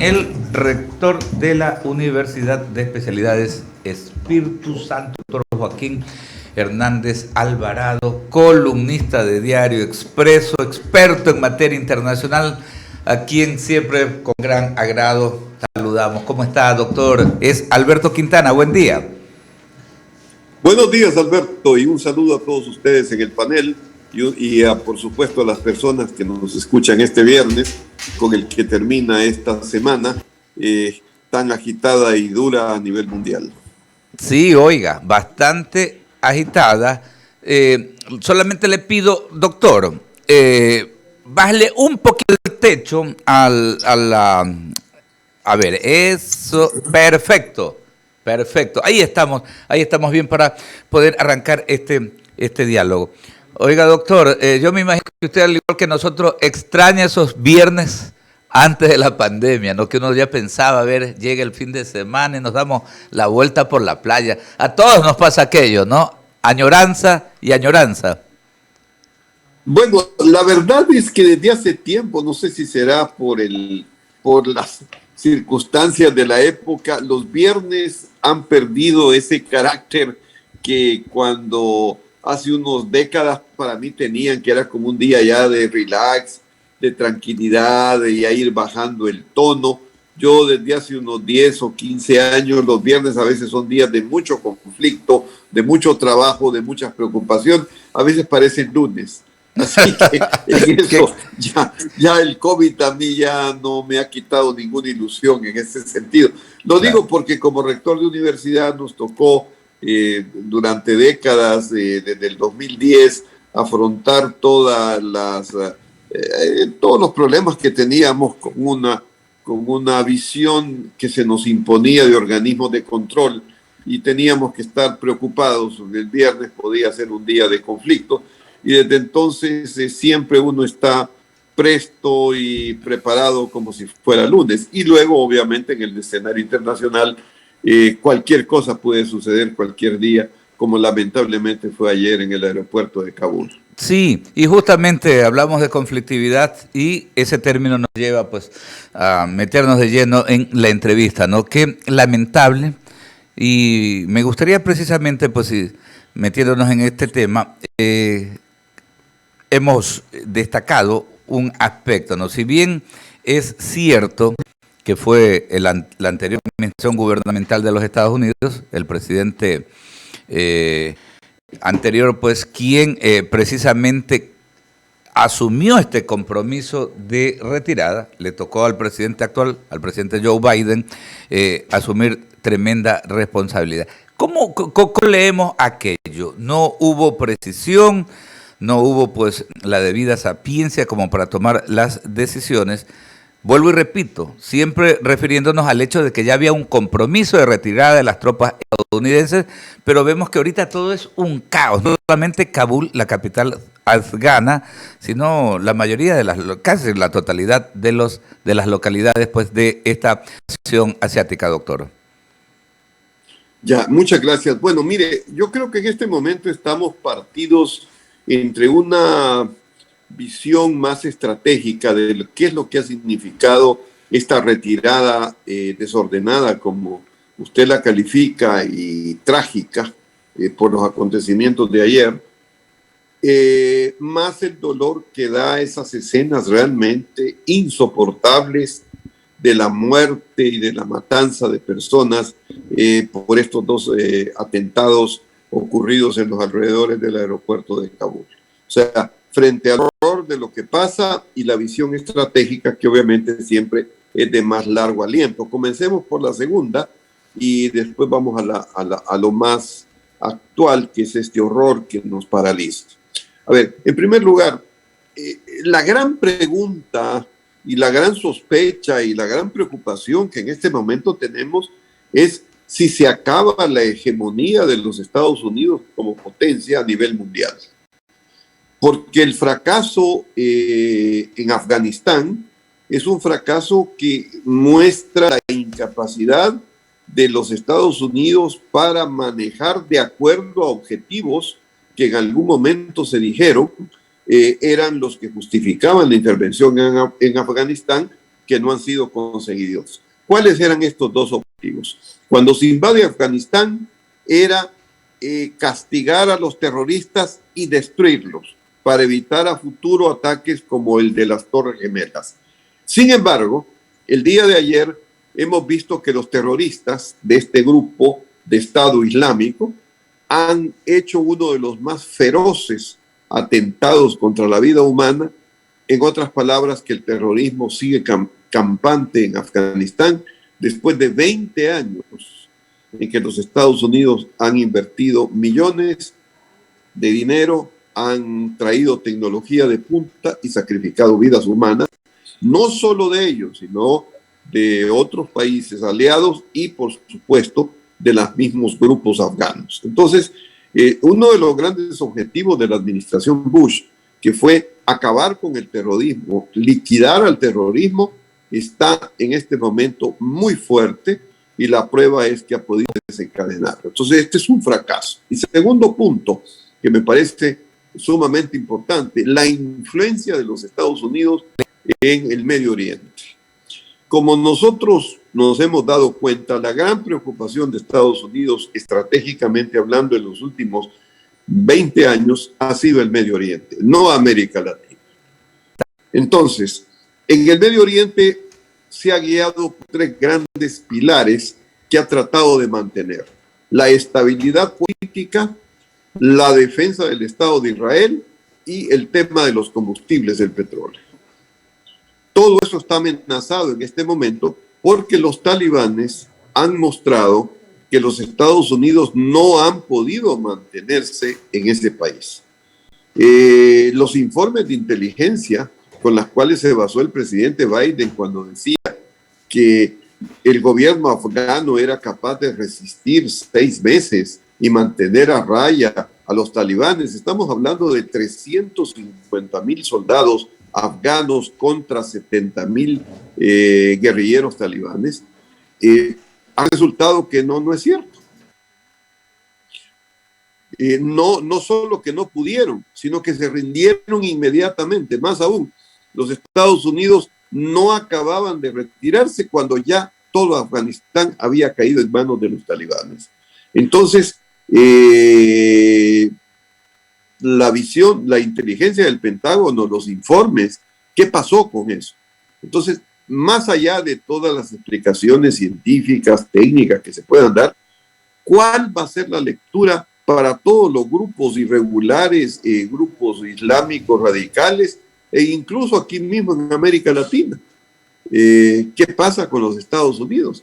el rector de la Universidad de Especialidades Espíritu Santo, doctor Joaquín Hernández Alvarado, columnista de Diario Expreso, experto en materia internacional, a quien siempre con gran agrado saludamos. ¿Cómo está, doctor? Es Alberto Quintana, buen día. Buenos días, Alberto, y un saludo a todos ustedes en el panel por supuesto, a las personas que nos escuchan este viernes, con el que termina esta semana tan agitada y dura a nivel mundial. Sí, oiga, bastante agitada. Solamente le pido, doctor, bájale un poquito el techo a ver, eso, perfecto. Perfecto, ahí estamos bien para poder arrancar este diálogo. Oiga, doctor, yo me imagino que usted, al igual que nosotros, extraña esos viernes antes de la pandemia, ¿no? Que uno ya pensaba, a ver, llega el fin de semana y nos damos la vuelta por la playa. A todos nos pasa aquello, ¿no? Añoranza y añoranza. Bueno, la verdad es que desde hace tiempo, no sé si será por las circunstancias de la época, los viernes han perdido ese carácter que cuando hace unas décadas para mí tenían, que era como un día ya de relax, de tranquilidad, de ya ir bajando el tono. Yo desde hace unos 10 o 15 años, los viernes a veces son días de mucho conflicto, de mucho trabajo, de mucha preocupación, a veces parecen lunes. Así que en eso ya el COVID a mí ya no me ha quitado ninguna ilusión en ese sentido. Lo digo porque como rector de universidad nos tocó durante décadas, desde el 2010, afrontar todos los problemas que teníamos con una visión que se nos imponía de organismos de control y teníamos que estar preocupados. El viernes podía ser un día de conflicto. Y desde entonces siempre uno está presto y preparado como si fuera lunes. Y luego, obviamente, en el escenario internacional, cualquier cosa puede suceder cualquier día, como lamentablemente fue ayer en el aeropuerto de Kabul. Sí, y justamente hablamos de conflictividad y ese término nos lleva pues a meternos de lleno en la entrevista, ¿no? Qué lamentable, y me gustaría precisamente pues metiéndonos en este tema, hemos destacado un aspecto, ¿no? Si bien es cierto que fue la anterior administración gubernamental de los Estados Unidos, el presidente anterior, pues, quien precisamente asumió este compromiso de retirada, le tocó al presidente actual, al presidente Joe Biden, asumir tremenda responsabilidad. ¿Cómo leemos aquello? No hubo precisión, no hubo pues la debida sapiencia como para tomar las decisiones. Vuelvo y repito, siempre refiriéndonos al hecho de que ya había un compromiso de retirada de las tropas estadounidenses, pero vemos que ahorita todo es un caos. No solamente Kabul, la capital afgana, sino la mayoría casi la totalidad de las localidades pues de esta nación asiática, doctor. Ya, muchas gracias. Bueno, mire, yo creo que en este momento estamos partidos entre una visión más estratégica de qué es lo que ha significado esta retirada desordenada, como usted la califica, y trágica por los acontecimientos de ayer, más el dolor que da esas escenas realmente insoportables de la muerte y de la matanza de personas por estos dos atentados ocurridos en los alrededores del aeropuerto de Kabul. O sea, frente al horror de lo que pasa y la visión estratégica, que obviamente siempre es de más largo aliento. Comencemos por la segunda y después vamos a lo más actual, que es este horror que nos paraliza. A ver, en primer lugar, la gran pregunta y la gran sospecha y la gran preocupación que en este momento tenemos es si se acaba la hegemonía de los Estados Unidos como potencia a nivel mundial. Porque el fracaso en Afganistán es un fracaso que muestra la incapacidad de los Estados Unidos para manejar de acuerdo a objetivos que en algún momento se dijeron eran los que justificaban la intervención en Afganistán, que no han sido conseguidos. ¿Cuáles eran estos dos objetivos? Cuando se invade Afganistán era castigar a los terroristas y destruirlos para evitar a futuro ataques como el de las Torres Gemelas. Sin embargo, el día de ayer hemos visto que los terroristas de este grupo de Estado Islámico han hecho uno de los más feroces atentados contra la vida humana. En otras palabras, que el terrorismo sigue campante en Afganistán después de 20 años en que los Estados Unidos han invertido millones de dinero, han traído tecnología de punta y sacrificado vidas humanas, no solo de ellos, sino de otros países aliados y, por supuesto, de los mismos grupos afganos. Entonces, uno de los grandes objetivos de la administración Bush, que fue acabar con el terrorismo, liquidar al terrorismo, está en este momento muy fuerte y la prueba es que ha podido desencadenar. Entonces, este es un fracaso. Y segundo punto, que me parece sumamente importante, la influencia de los Estados Unidos en el Medio Oriente. Como nosotros nos hemos dado cuenta, la gran preocupación de Estados Unidos, estratégicamente hablando, en los últimos 20 años, ha sido el Medio Oriente, no América Latina. Entonces, en el Medio Oriente se ha guiado por tres grandes pilares que ha tratado de mantener: la estabilidad política, la defensa del Estado de Israel y el tema de los combustibles del petróleo. Todo eso está amenazado en este momento porque los talibanes han mostrado que los Estados Unidos no han podido mantenerse en ese país. Los informes de inteligencia con los cuales se basó el presidente Biden cuando decía que el gobierno afgano era capaz de resistir 6 meses y mantener a raya a los talibanes. Estamos hablando de 350,000 soldados afganos contra 70,000 guerrilleros talibanes. Ha resultado que no es cierto. No solo que no pudieron, sino que se rindieron inmediatamente. Más aún, los Estados Unidos no acababan de retirarse cuando ya todo Afganistán había caído en manos de los talibanes. Entonces, la visión, la inteligencia del Pentágono, los informes, ¿qué pasó con eso? Entonces, más allá de todas las explicaciones científicas, técnicas que se puedan dar, ¿cuál va a ser la lectura para todos los grupos irregulares, grupos islámicos radicales, e incluso aquí mismo en América Latina? ¿Qué pasa con los Estados Unidos?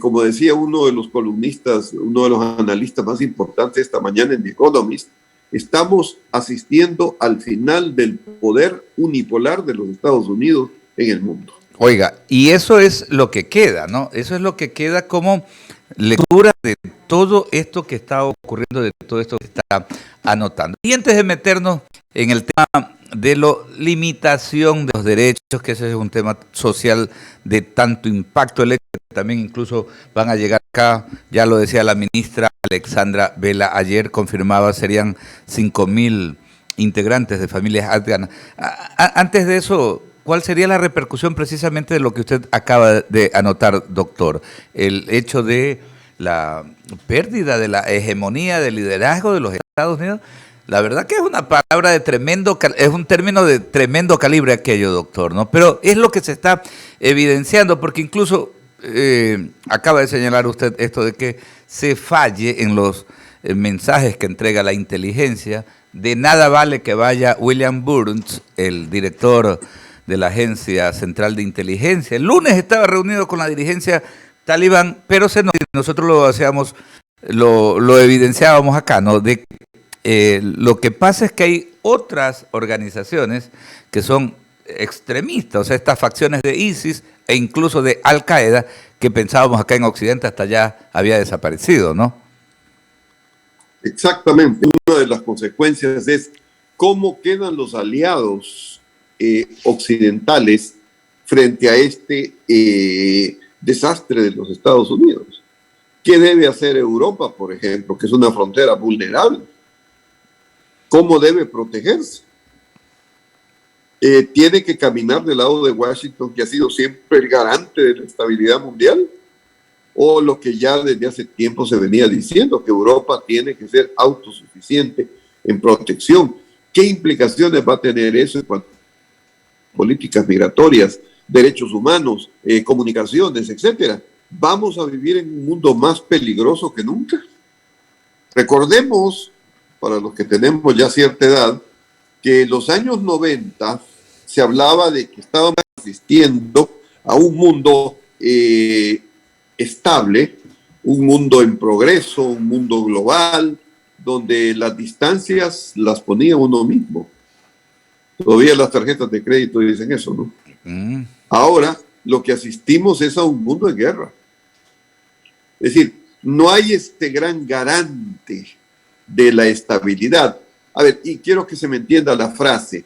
Como decía uno de los columnistas, uno de los analistas más importantes esta mañana en The Economist, estamos asistiendo al final del poder unipolar de los Estados Unidos en el mundo. Oiga, y eso es lo que queda, ¿no? Eso es lo que queda como lectura de todo esto que está ocurriendo, de todo esto que está anotando. Y antes de meternos en el tema de la limitación de los derechos, que ese es un tema social de tanto impacto, el hecho de que también incluso van a llegar acá, ya lo decía la ministra Alexandra Vela ayer, confirmaba, serían 5,000 integrantes de familias afganas. Antes de eso, ¿cuál sería la repercusión precisamente de lo que usted acaba de anotar, doctor? El hecho de la pérdida de la hegemonía, del liderazgo de los Estados Unidos. La verdad que es una palabra de tremendo, es un término de tremendo calibre aquello, doctor, ¿no? Pero es lo que se está evidenciando, porque incluso acaba de señalar usted esto de que se falle en los mensajes que entrega la inteligencia. De nada vale que vaya William Burns, el director de la Agencia Central de Inteligencia. El lunes estaba reunido con la dirigencia talibán, pero nosotros lo evidenciábamos acá, ¿no? Lo que pasa es que hay otras organizaciones que son extremistas, o sea, estas facciones de ISIS e incluso de Al-Qaeda, que pensábamos acá en Occidente hasta ya había desaparecido, ¿no? Exactamente. Una de las consecuencias es cómo quedan los aliados occidentales frente a este desastre de los Estados Unidos. ¿Qué debe hacer Europa, por ejemplo, que es una frontera vulnerable? ¿Cómo debe protegerse? tiene que caminar del lado de Washington, que ha sido siempre el garante de la estabilidad mundial, o lo que ya desde hace tiempo se venía diciendo, que Europa tiene que ser autosuficiente en protección. ¿Qué implicaciones va a tener eso en cuanto a políticas migratorias, derechos humanos, comunicaciones, etcétera? Vamos a vivir en un mundo más peligroso que nunca. Recordemos, para los que tenemos ya cierta edad, que en los años 90 se hablaba de que estábamos asistiendo a un mundo estable, un mundo en progreso, un mundo global, donde las distancias las ponía uno mismo. Todavía las tarjetas de crédito dicen eso, ¿no? Ahora lo que asistimos es a un mundo de guerra. Es decir, no hay este gran garante de la estabilidad. A ver, y quiero que se me entienda la frase.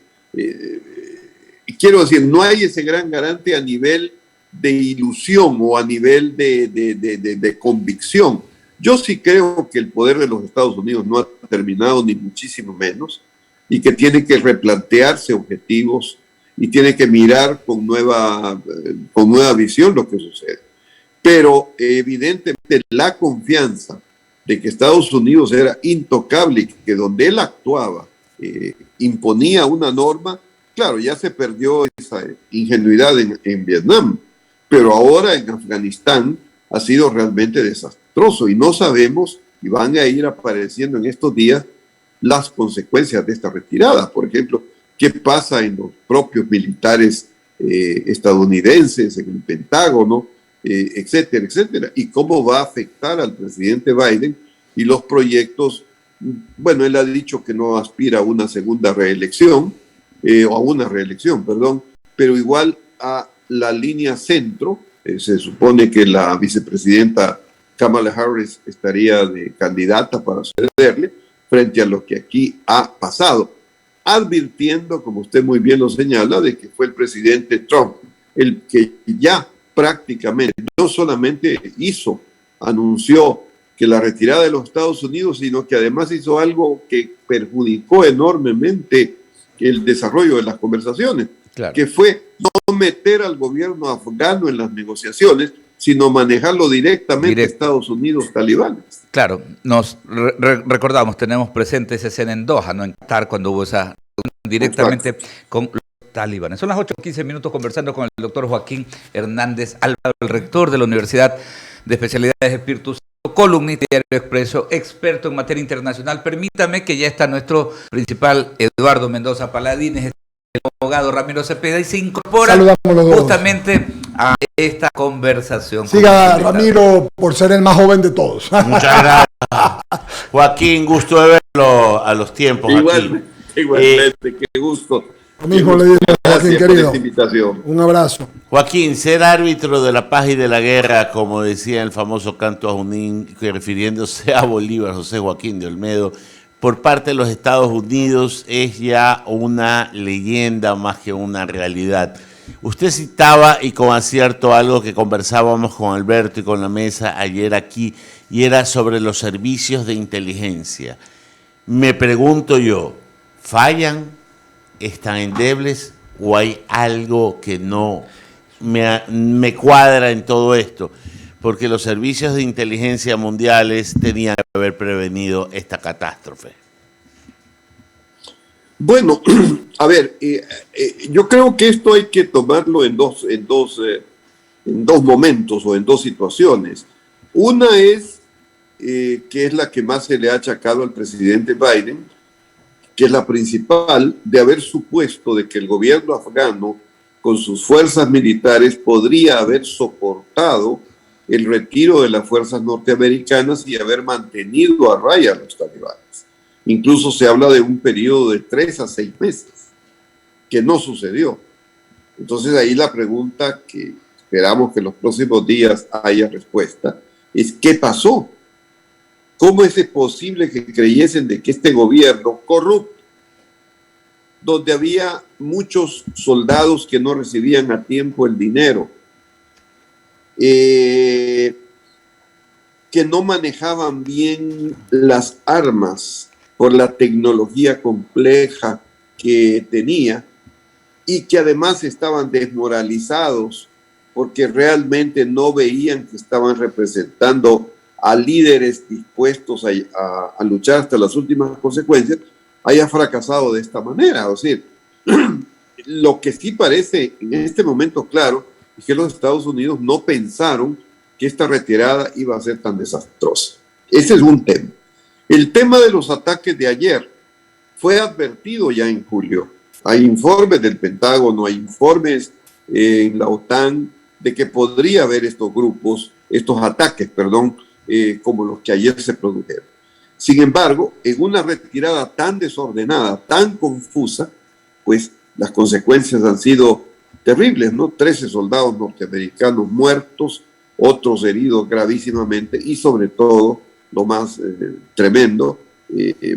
Quiero decir, no hay ese gran garante a nivel de ilusión o a nivel de convicción. Yo sí creo que el poder de los Estados Unidos no ha terminado, ni muchísimo menos, y que tiene que replantearse objetivos y tiene que mirar con nueva visión lo que sucede. Pero evidentemente la confianza de que Estados Unidos era intocable y que donde él actuaba imponía una norma, claro, ya se perdió esa ingenuidad en Vietnam, pero ahora en Afganistán ha sido realmente desastroso y no sabemos, y van a ir apareciendo en estos días, las consecuencias de esta retirada. Por ejemplo, qué pasa en los propios militares estadounidenses, en el Pentágono, etcétera, etcétera, y cómo va a afectar al presidente Biden y los proyectos. Bueno, él ha dicho que no aspira a una segunda reelección, o a una reelección, perdón, pero igual a la línea centro, se supone que la vicepresidenta Kamala Harris estaría de candidata para sucederle frente a lo que aquí ha pasado, advirtiendo, como usted muy bien lo señala, de que fue el presidente Trump el que ya prácticamente no solamente anunció que la retirada de los Estados Unidos, sino que además hizo algo que perjudicó enormemente el desarrollo de las conversaciones, claro, que fue no meter al gobierno afgano en las negociaciones, sino manejarlo directamente Estados Unidos talibanes. Claro, nos recordamos, tenemos presente esa escena en Doha, no en Qatar, cuando hubo esa directamente con los talibanes. Son las 8:15 conversando con el doctor Joaquín Hernández Álvaro, el rector de la Universidad de Especialidades Espíritu Santo, columnista de Diario Expreso, experto en materia internacional. Permítame que ya está nuestro principal Eduardo Mendoza Paladines, el abogado Ramiro Cepeda, y se incorpora justamente a esta conversación. Siga Ramiro por ser el más joven de todos. Muchas gracias, Joaquín, gusto de verlo a los tiempos. Igualmente, qué gusto. Lo mismo le digo a Joaquín, querido. Un abrazo. Joaquín, ser árbitro de la paz y de la guerra, como decía el famoso canto a Junín, refiriéndose a Bolívar, José Joaquín de Olmedo, por parte de los Estados Unidos es ya una leyenda más que una realidad. Usted citaba, y con acierto, algo que conversábamos con Alberto y con la mesa ayer aquí, y era sobre los servicios de inteligencia. Me pregunto yo, ¿fallan? ¿Están endebles? ¿O hay algo que no me cuadra en todo esto? Porque los servicios de inteligencia mundiales tenían que haber prevenido esta catástrofe. Bueno, a ver, yo creo que esto hay que tomarlo en dos momentos o en dos situaciones. Una es, que es la que más se le ha achacado al presidente Biden, que es la principal, de haber supuesto de que el gobierno afgano, con sus fuerzas militares, podría haber soportado el retiro de las fuerzas norteamericanas y haber mantenido a raya a los talibanes. Incluso se habla de un periodo de 3 a 6 meses, que no sucedió. Entonces ahí la pregunta que esperamos que en los próximos días haya respuesta es ¿qué pasó? ¿Cómo es posible que creyesen de que este gobierno corrupto, donde había muchos soldados que no recibían a tiempo el dinero, que no manejaban bien las armas por la tecnología compleja que tenía, y que además estaban desmoralizados porque realmente no veían que estaban representando a líderes dispuestos a luchar hasta las últimas consecuencias, haya fracasado de esta manera. O sea, lo que sí parece en este momento claro es que los Estados Unidos no pensaron que esta retirada iba a ser tan desastrosa. Ese es un tema. El tema de los ataques de ayer fue advertido ya en julio. Hay informes del Pentágono, hay informes en la OTAN de que podría haber estos ataques, como los que ayer se produjeron. Sin embargo, en una retirada tan desordenada, tan confusa, pues las consecuencias han sido terribles, ¿no? 13 soldados norteamericanos muertos, otros heridos gravísimamente y sobre todo, lo más tremendo,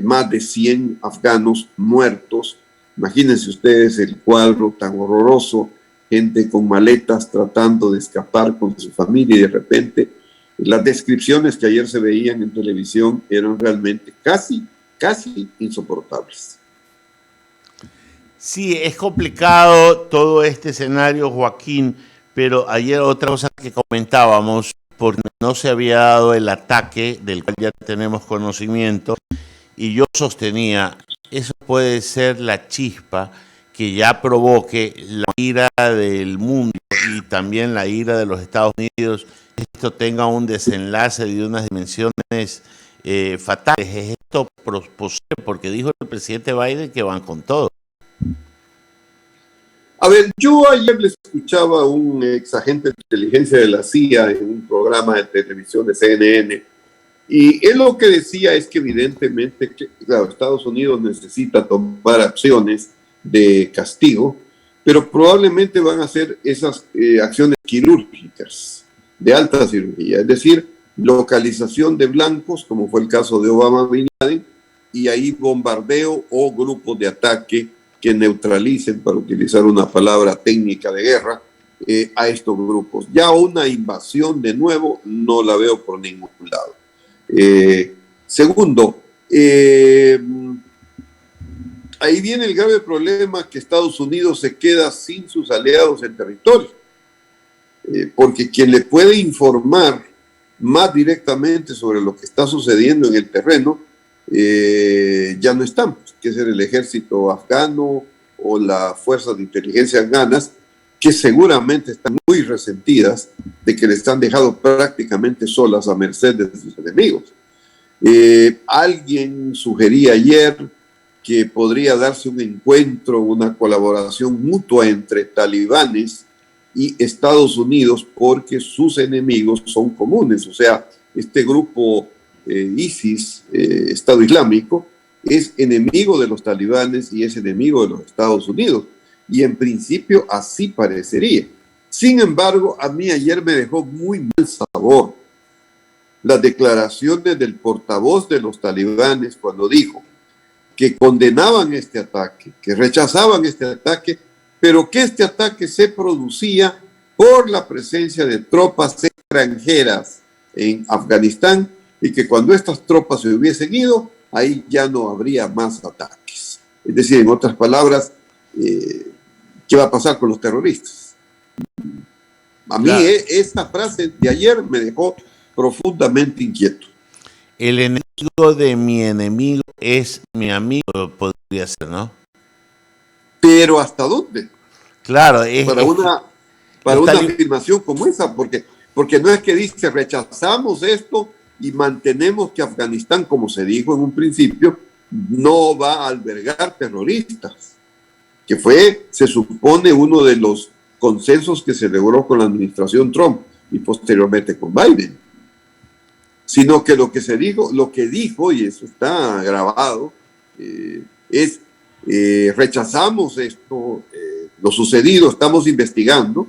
más de 100 afganos muertos. Imagínense ustedes el cuadro tan horroroso, gente con maletas tratando de escapar con su familia y de repente las descripciones que ayer se veían en televisión eran realmente casi insoportables. Sí, es complicado todo este escenario, Joaquín, pero ayer otra cosa que comentábamos, porque no se había dado el ataque del cual ya tenemos conocimiento, y yo sostenía, eso puede ser la chispa que ya provoque la ira del mundo y también la ira de los Estados Unidos, esto tenga un desenlace de unas dimensiones fatales. ¿Es esto posible? Porque dijo el presidente Biden que van con todo. A ver, yo ayer le escuchaba a un ex agente de inteligencia de la CIA en un programa de televisión de CNN, y él lo que decía es que evidentemente, claro, Estados Unidos necesita tomar acciones de castigo, pero probablemente van a ser esas acciones quirúrgicas de alta cirugía, es decir, localización de blancos, como fue el caso de Obama Bin Laden, y ahí bombardeo o grupos de ataque que neutralicen, para utilizar una palabra técnica de guerra, a estos grupos. Ya una invasión de nuevo no la veo por ningún lado. Segundo, ahí viene el grave problema que Estados Unidos se queda sin sus aliados en territorio, porque quien le puede informar más directamente sobre lo que está sucediendo en el terreno ya no estamos, que es el ejército afgano o las fuerzas de inteligencia afganas, que seguramente están muy resentidas de que les han dejado prácticamente solas a merced de sus enemigos. Alguien sugería ayer que podría darse un encuentro, una colaboración mutua entre talibanes y Estados Unidos, porque sus enemigos son comunes. O sea, este grupo ISIS, Estado Islámico, es enemigo de los talibanes y es enemigo de los Estados Unidos. Y en principio así parecería. Sin embargo, a mí ayer me dejó muy mal sabor las declaraciones del portavoz de los talibanes cuando dijo que condenaban este ataque, que rechazaban este ataque, pero que este ataque se producía por la presencia de tropas extranjeras en Afganistán y que cuando estas tropas se hubiesen ido, ahí ya no habría más ataques. Es decir, en otras palabras, ¿qué va a pasar con los terroristas? A mí claro, esta frase de ayer me dejó profundamente inquieto. El enemigo de mi enemigo es mi amigo, podría ser, ¿no? Pero ¿hasta dónde? Claro, para una afirmación como esa, porque no es que dice rechazamos esto y mantenemos que Afganistán, como se dijo en un principio, no va a albergar terroristas, que fue, se supone, uno de los consensos que se logró con la administración Trump y posteriormente con Biden. Sino que lo que dijo, y eso está grabado, es rechazamos esto, lo sucedido, estamos investigando,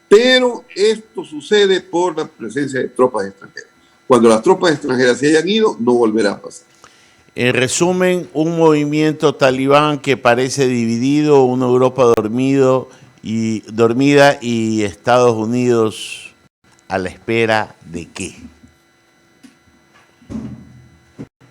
pero esto sucede por la presencia de tropas extranjeras. Cuando las tropas extranjeras se hayan ido, no volverá a pasar. En resumen, un movimiento talibán que parece dividido, una Europa dormida y Estados Unidos a la espera de qué.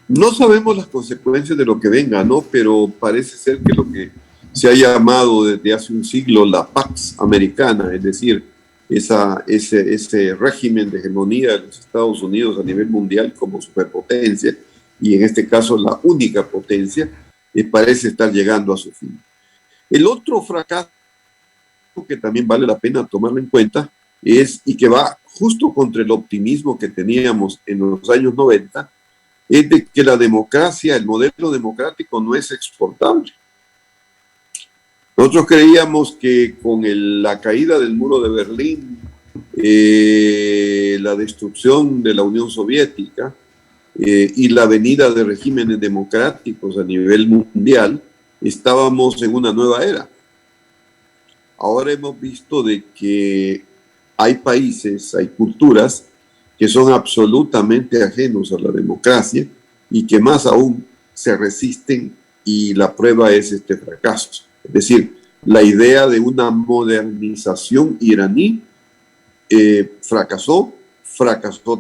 No sabemos las consecuencias de lo que venga, ¿no? Pero parece ser que lo que se ha llamado desde hace un siglo la Pax Americana, es decir, ese régimen de hegemonía de los Estados Unidos a nivel mundial como superpotencia, y en este caso la única potencia, parece estar llegando a su fin. El otro fracaso que también vale la pena tomarlo en cuenta es, y que va justo contra el optimismo que teníamos en los años 90, es de que la democracia, el modelo democrático no es exportable. Nosotros creíamos que con la caída del muro de Berlín, la destrucción de la Unión Soviética y la venida de regímenes democráticos a nivel mundial, estábamos en una nueva era. Ahora hemos visto de que hay países, hay culturas que son absolutamente ajenos a la democracia y que más aún se resisten, y la prueba es este fracaso. Es decir, la idea de una modernización iraní fracasó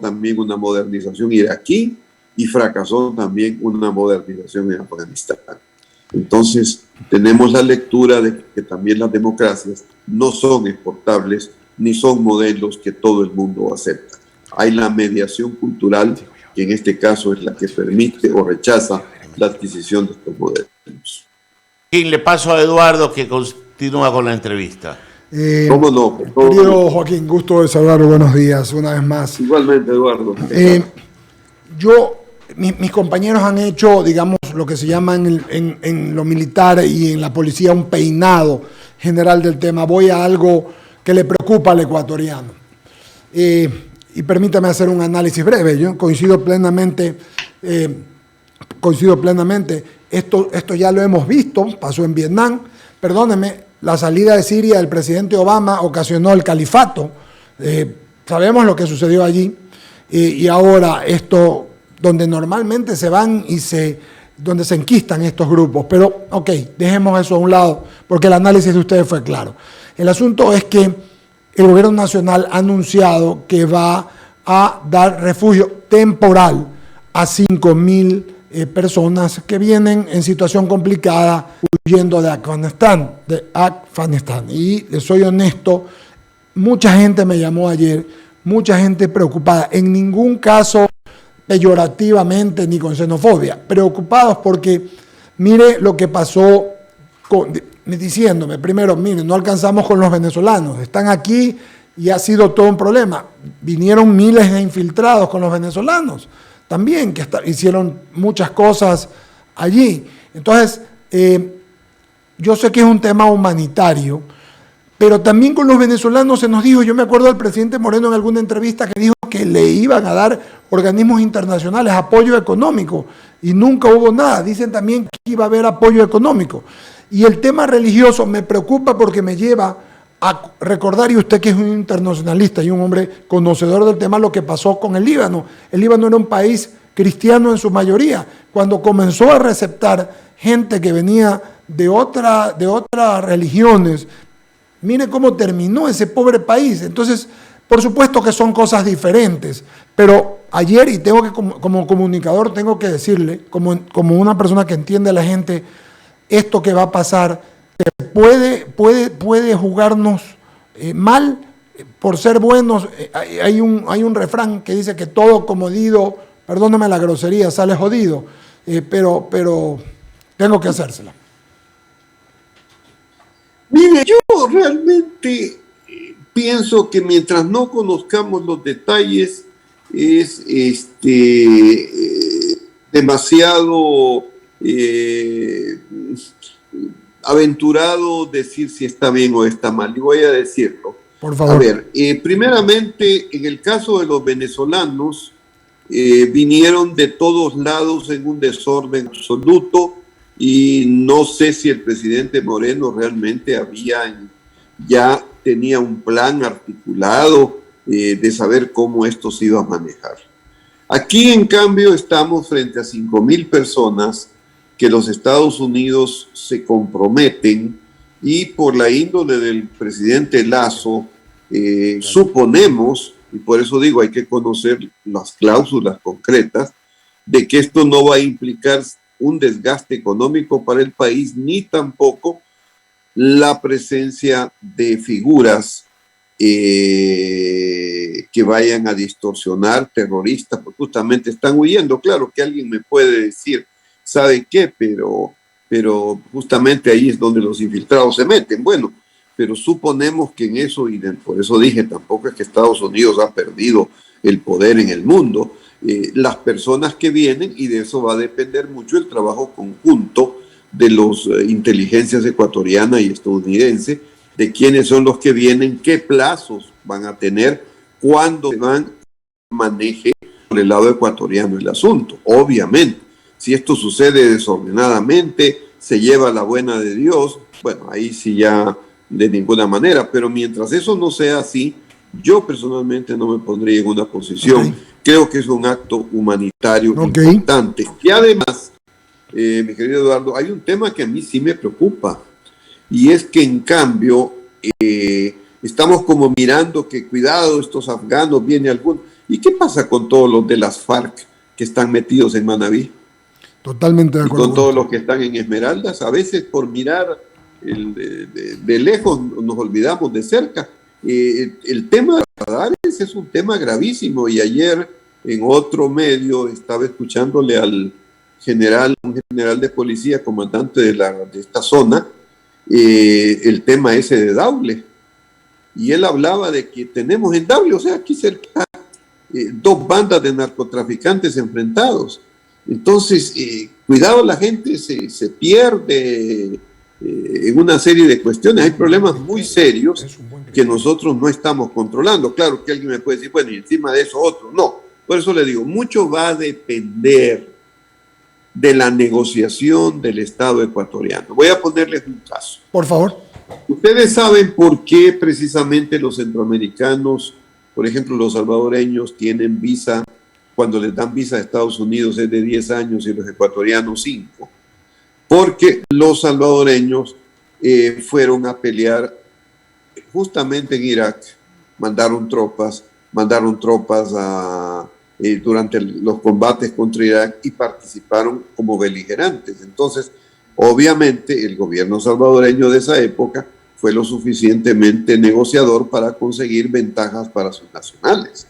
también una modernización iraquí y fracasó también una modernización en Afganistán. Entonces, tenemos la lectura de que también las democracias no son exportables ni son modelos que todo el mundo acepta. Hay la mediación cultural, que en este caso es la que permite o rechaza la adquisición de estos modelos. Le paso a Eduardo, que continúa con la entrevista. ¿Cómo no? Querido Joaquín, gusto de saludarlo, buenos días, una vez más. Igualmente, Eduardo. Mis compañeros han hecho, digamos, lo que se llama en lo militar y en la policía un peinado general del tema. Voy a algo que le preocupa al ecuatoriano. Y permítame hacer un análisis breve. Yo coincido plenamente. Esto ya lo hemos visto, pasó en Vietnam. Perdóneme, la salida de Siria del presidente Obama ocasionó el califato. Sabemos lo que sucedió allí. Y ahora esto, donde normalmente se van donde se enquistan estos grupos. Pero, ok, dejemos eso a un lado, porque el análisis de ustedes fue claro. El asunto es que el gobierno nacional ha anunciado que va a dar refugio temporal a 5.000 personas que vienen en situación complicada huyendo de Afganistán. Y les soy honesto, mucha gente me llamó ayer, mucha gente preocupada, en ningún caso peyorativamente ni con xenofobia, preocupados porque mire lo que pasó diciéndome, primero, miren, no alcanzamos con los venezolanos, están aquí y ha sido todo un problema. Vinieron miles de infiltrados con los venezolanos también, que hicieron muchas cosas allí. Entonces, yo sé que es un tema humanitario, pero también con los venezolanos se nos dijo, yo me acuerdo del presidente Moreno en alguna entrevista que dijo que le iban a dar organismos internacionales apoyo económico y nunca hubo nada. Dicen también que iba a haber apoyo económico. Y el tema religioso me preocupa porque me lleva a recordar, y usted que es un internacionalista y un hombre conocedor del tema, lo que pasó con el Líbano. El Líbano era un país cristiano en su mayoría. Cuando comenzó a receptar gente que venía de otras religiones, mire cómo terminó ese pobre país. Entonces, por supuesto que son cosas diferentes, pero ayer, y tengo que como comunicador, tengo que decirle, como una persona que entiende a la gente, esto que va a pasar puede jugarnos mal por ser buenos. Hay un refrán que dice que todo comodido, perdóname la grosería, sale jodido, pero tengo que hacérsela. Mire, yo realmente pienso que mientras no conozcamos los detalles es demasiado aventurado decir si está bien o está mal. Y voy a decirlo. Por favor. A ver, primeramente, en el caso de los venezolanos, vinieron de todos lados en un desorden absoluto y no sé si el presidente Moreno realmente ya tenía un plan articulado de saber cómo esto se iba a manejar. Aquí, en cambio, estamos frente a 5.000 personas que los Estados Unidos se comprometen, y por la índole del presidente Lasso, suponemos, y por eso digo, hay que conocer las cláusulas concretas, de que esto no va a implicar un desgaste económico para el país, ni tampoco la presencia de figuras que vayan a distorsionar, terroristas, porque justamente están huyendo. Claro que alguien me puede decir, ¿sabe qué? Pero justamente ahí es donde los infiltrados se meten. Bueno, pero suponemos que en eso, y por eso dije, tampoco es que Estados Unidos ha perdido el poder en el mundo, las personas que vienen, y de eso va a depender mucho el trabajo conjunto de las inteligencias ecuatoriana y estadounidense, de quiénes son los que vienen, qué plazos van a tener, cuándo se van a manejar por el lado ecuatoriano el asunto. Obviamente, si esto sucede desordenadamente, se lleva la buena de Dios, bueno, ahí sí ya de ninguna manera, pero mientras eso no sea así, yo personalmente no me pondría en una posición. Creo que es un acto humanitario importante. Y además, mi querido Eduardo, hay un tema que a mí sí me preocupa, y es que en cambio estamos como mirando que cuidado, estos afganos, viene algún... ¿Y qué pasa con todos los de las FARC que están metidos en Manabí? Totalmente de acuerdo. Y con todos los que están en Esmeraldas, a veces por mirar de lejos nos olvidamos de cerca. El tema de radares es un tema gravísimo, y ayer en otro medio estaba escuchándole al un general de policía, comandante de esta zona, el tema ese de Daule, y él hablaba de que tenemos en Daule, o sea, aquí cerca, dos bandas de narcotraficantes enfrentados. Entonces, cuidado, la gente se pierde en una serie de cuestiones. Hay problemas muy serios que nosotros no estamos controlando. Claro que alguien me puede decir, bueno, y encima de eso otro. No, por eso le digo, mucho va a depender de la negociación del Estado ecuatoriano. Voy a ponerles un caso. Por favor. Ustedes saben por qué precisamente los centroamericanos, por ejemplo, los salvadoreños, tienen visa, cuando les dan visa a Estados Unidos es de 10 años y los ecuatorianos 5. Porque los salvadoreños fueron a pelear justamente en Irak, mandaron tropas durante los combates contra Irak y participaron como beligerantes. Entonces, obviamente, el gobierno salvadoreño de esa época fue lo suficientemente negociador para conseguir ventajas para sus nacionales.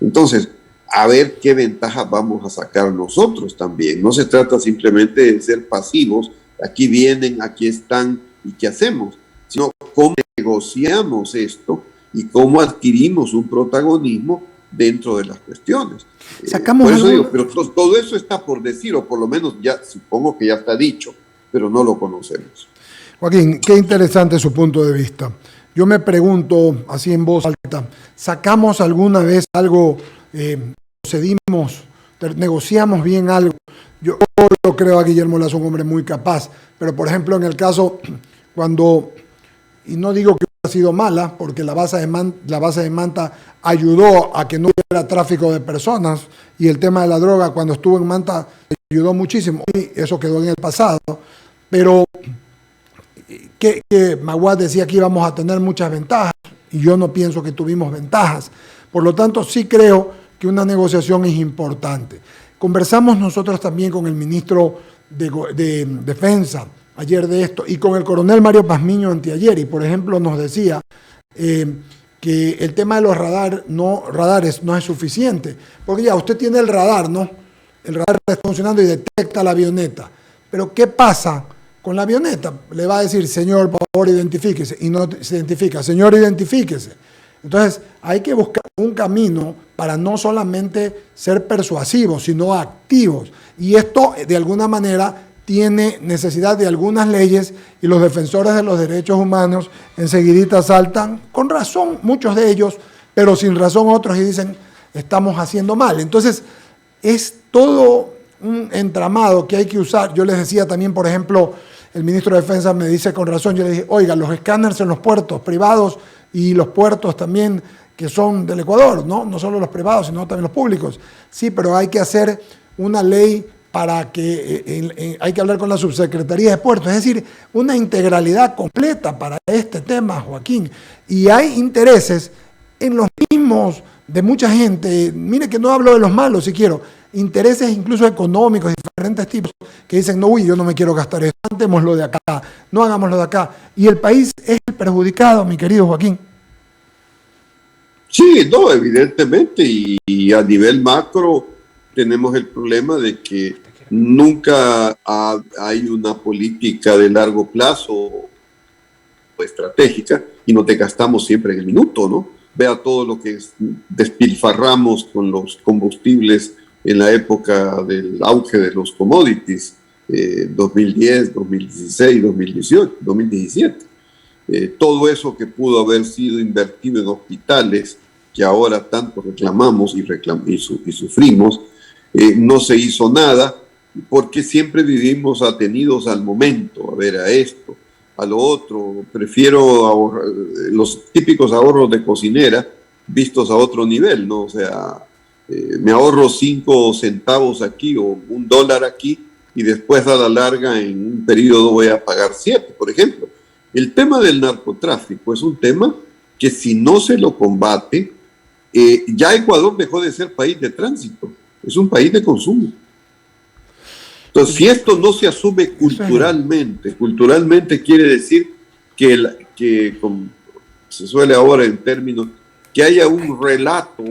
Entonces, a ver qué ventajas vamos a sacar nosotros también. No se trata simplemente de ser pasivos, aquí vienen, aquí están y qué hacemos, sino cómo negociamos esto y cómo adquirimos un protagonismo dentro de las cuestiones. Por eso digo, pero todo eso está por decir, o por lo menos ya supongo que ya está dicho, pero no lo conocemos. Joaquín, qué interesante su punto de vista. Yo me pregunto, así en voz alta, ¿sacamos alguna vez algo, procedimos, negociamos bien algo? Yo creo a Guillermo Lazo un hombre muy capaz, pero por ejemplo en el caso cuando, y no digo que ha sido mala, porque la base de Manta ayudó a que no hubiera tráfico de personas, y el tema de la droga cuando estuvo en Manta ayudó muchísimo, y eso quedó en el pasado, pero que Maguad decía que íbamos a tener muchas ventajas, y yo no pienso que tuvimos ventajas. Por lo tanto, sí creo que una negociación es importante. Conversamos nosotros también con el ministro de Defensa ayer de esto, y con el coronel Mario Pazmiño anteayer, y por ejemplo nos decía que el tema de los radares no es suficiente, porque ya usted tiene el radar, ¿no? El radar está funcionando y detecta la avioneta, pero ¿qué pasa con la avioneta? Le va a decir, señor, por favor, identifíquese, y no se identifica, señor, identifíquese. Entonces, hay que buscar un camino para no solamente ser persuasivos, sino activos. Y esto, de alguna manera, tiene necesidad de algunas leyes, y los defensores de los derechos humanos enseguidita saltan, con razón muchos de ellos, pero sin razón otros, y dicen, estamos haciendo mal. Entonces, es todo un entramado que hay que usar. Yo les decía también, por ejemplo, el ministro de Defensa me dice con razón, yo le dije, oiga, los escáneres en los puertos privados y los puertos también que son del Ecuador, no solo los privados, sino también los públicos. Sí, pero hay que hacer una ley para que hay que hablar con la subsecretaría de puertos, es decir, una integralidad completa para este tema, Joaquín. Y hay intereses en los mismos de mucha gente, mire que no hablo de los malos si quiero, intereses incluso económicos, diferentes tipos, que dicen, no, uy, yo no me quiero gastar esto, plantémoslo de acá, no hagámoslo de acá. Y el país es el perjudicado, mi querido Joaquín. Sí, no, evidentemente, y a nivel macro tenemos el problema de que nunca hay una política de largo plazo o estratégica y nos desgastamos siempre en el minuto, ¿no? Vea todo lo que despilfarramos con los combustibles en la época del auge de los commodities, 2010, 2016, 2018, 2017. Todo eso que pudo haber sido invertido en hospitales, que ahora tanto reclamamos y sufrimos, no se hizo nada, porque siempre vivimos atenidos al momento, a ver, a esto, a lo otro. Prefiero ahorrar, los típicos ahorros de cocinera vistos a otro nivel, ¿no? O sea, me ahorro 5 centavos aquí o $1 aquí y después a la larga en un periodo voy a pagar 7, por ejemplo. El tema del narcotráfico es un tema que si no se lo combate, ya Ecuador dejó de ser país de tránsito, es un país de consumo. Entonces, si esto no se asume culturalmente quiere decir que como se suele ahora en términos, que haya un relato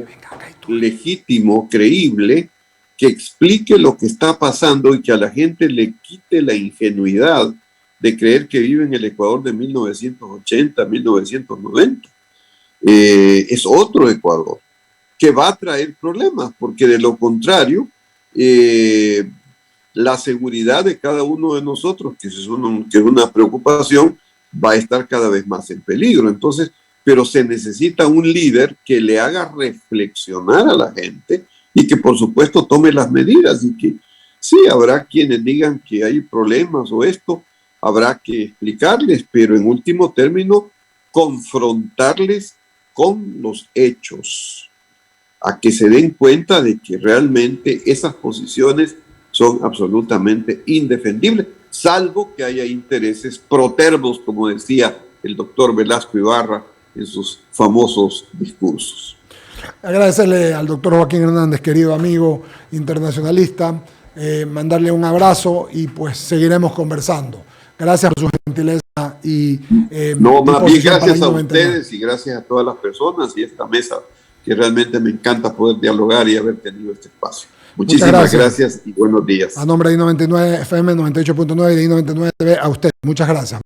legítimo, creíble, que explique lo que está pasando y que a la gente le quite la ingenuidad de creer que vive en el Ecuador de 1980, 1990. Es otro Ecuador que va a traer problemas, porque de lo contrario, la seguridad de cada uno de nosotros, que es una preocupación, va a estar cada vez más en peligro. Entonces, pero se necesita un líder que le haga reflexionar a la gente y que por supuesto tome las medidas, y que sí, habrá quienes digan que hay problemas o esto, habrá que explicarles, pero en último término, confrontarles con los hechos, a que se den cuenta de que realmente esas posiciones son absolutamente indefendibles, salvo que haya intereses protervos, como decía el doctor Velasco Ibarra en sus famosos discursos. Agradecerle al doctor Joaquín Hernández, querido amigo internacionalista, mandarle un abrazo y pues seguiremos conversando. Gracias por su gentileza y no, más bien gracias a ustedes y gracias a todas las personas y esta mesa, que realmente me encanta poder dialogar y haber tenido este espacio. Muchísimas gracias y buenos días. A nombre de I99 FM 98.9 y de I99 TV, a usted. Muchas gracias.